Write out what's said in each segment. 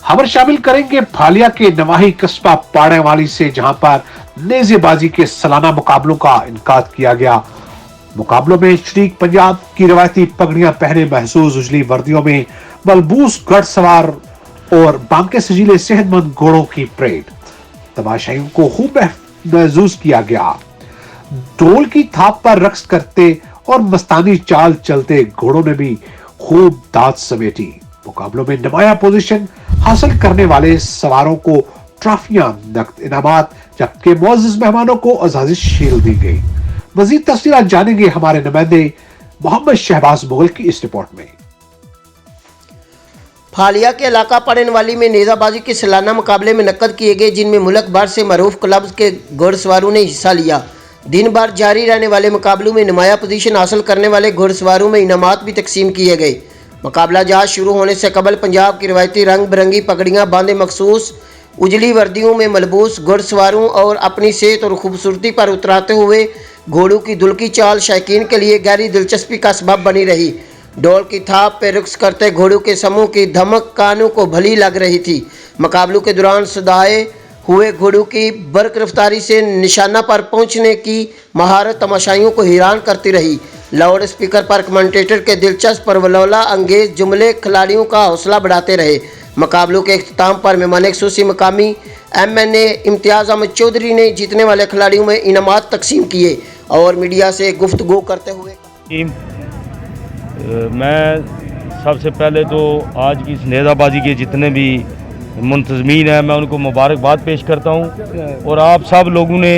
खबर शामिल करेंगे भालिया के नवाही कस्बा पाड़ेवाली से, जहां पर नेजेबाजी के सालाना मुकाबलों का इनकाद किया गया। मुकाबलों में शरीक पंजाब की रवायती पगड़ियां पहने महसूस उजली वर्दियों में मलबूस घुड़सवार और बांके सजीले सेहतमंद घोड़ों की परेड तमाशाइयों को खूब महसूस किया गया। ढोल की थाप पर रक्स करते और मस्तानी चाल चलते घोड़ों ने भी खूब दाद समेटी। मुकाबलों में नुमाया पोजीशन हासिल करने वाले सवारों को ट्रॉफियां, नकद इनामात, जबकि मुअज़्ज़िज़ मेहमानों को अज़ाज़ी शील्ड दी गई। मजीद तफसीलात जानेंगे हमारे नुमाइंदे मोहम्मद शहबाज मुगल की इस रिपोर्ट में। फालिया के इलाका पड़ेनवाली में नेज़ाबाजी के सालाना मुकाबले में नकद किए गए, जिनमें मुल्क भर से मरूफ क्लब्स के घुड़सवारों ने हिस्सा लिया। दिन भर जारी रहने वाले मुकाबलों में नुमाया पोजीशन हासिल करने वाले घुड़सवारों में इनामात भी तकसीम किए गए। मुकाबला जहाज शुरू होने से कबल पंजाब की रवायती रंग बिरंगी पगड़ियाँ बांधे मखसूस उजली वर्दियों में मलबूस घुड़सवारों और अपनी सेहत और खूबसूरती पर उतराते हुए घोड़ों की दुलकी चाल शायकीन के लिए गहरी दिलचस्पी का सबब बनी रही। डोल की थाप पे रुक्स करते घोड़ों के समूह की धमक कानों को भली लग रही थी। मुकाबलों के दौरान सदाए हुए घोड़ों की बर्क रफ्तारी से निशाना पर पहुंचने की महारत तमाशाइयों को हैरान करती रही। लाउड स्पीकर पर कमेंटेटर के दिलचस्प और वलवला अंगेज जुमले खिलाड़ियों का हौसला बढ़ाते रहे। मुकाबलों के इख्तिताम पर मेहमान खुसूसी मकामी MNA इम्तियाज़ अहमद चौधरी ने जीतने वाले खिलाड़ियों में इनामात तकसीम किए और मीडिया से गुफ्तगू करते हुए मैं सबसे पहले तो आज की इस नेज़ाबाजी के जितने भी मुंतज़मीन हैं मैं उनको मुबारकबाद पेश करता हूं। और आप सब लोगों ने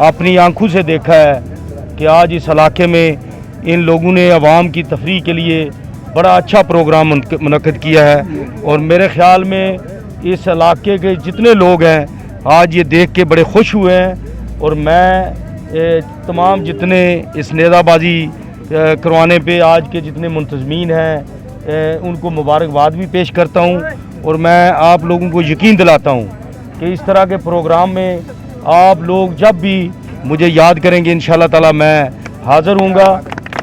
अपनी आंखों से देखा है कि आज इस इलाके में इन लोगों ने आवाम की तफरीह के लिए बड़ा अच्छा प्रोग्राम मुनक़्क़िद किया है। और मेरे ख़्याल में इस इलाके के जितने लोग हैं आज ये देख के बड़े खुश हुए हैं। और मैं तमाम जितने इस नेज़ाबाजी करवाने पे आज के जितने मुंतज़मीन हैं उनको मुबारकबाद भी पेश करता हूँ। और मैं आप लोगों को यकीन दिलाता हूँ कि इस तरह के प्रोग्राम में आप लोग जब भी मुझे याद करेंगे इंशाअल्लाह ताला मैं हाज़िर हूँगा।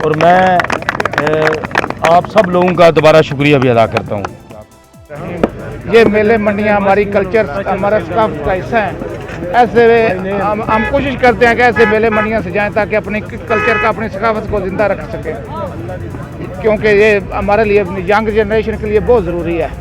और मैं आप सब लोगों का दोबारा शुक्रिया भी अदा करता हूँ। ये मेले मंडियाँ हमारी कल्चर, हमारा सकाफ़त का हिस्सा है। ऐसे हम कोशिश करते हैं कि ऐसे मेले मंडियाँ से जाएं ताकि अपने कल्चर का, अपनी सकाफ़त को ज़िंदा रख सकें, क्योंकि ये हमारे लिए, यंग जनरेशन के लिए बहुत ज़रूरी है।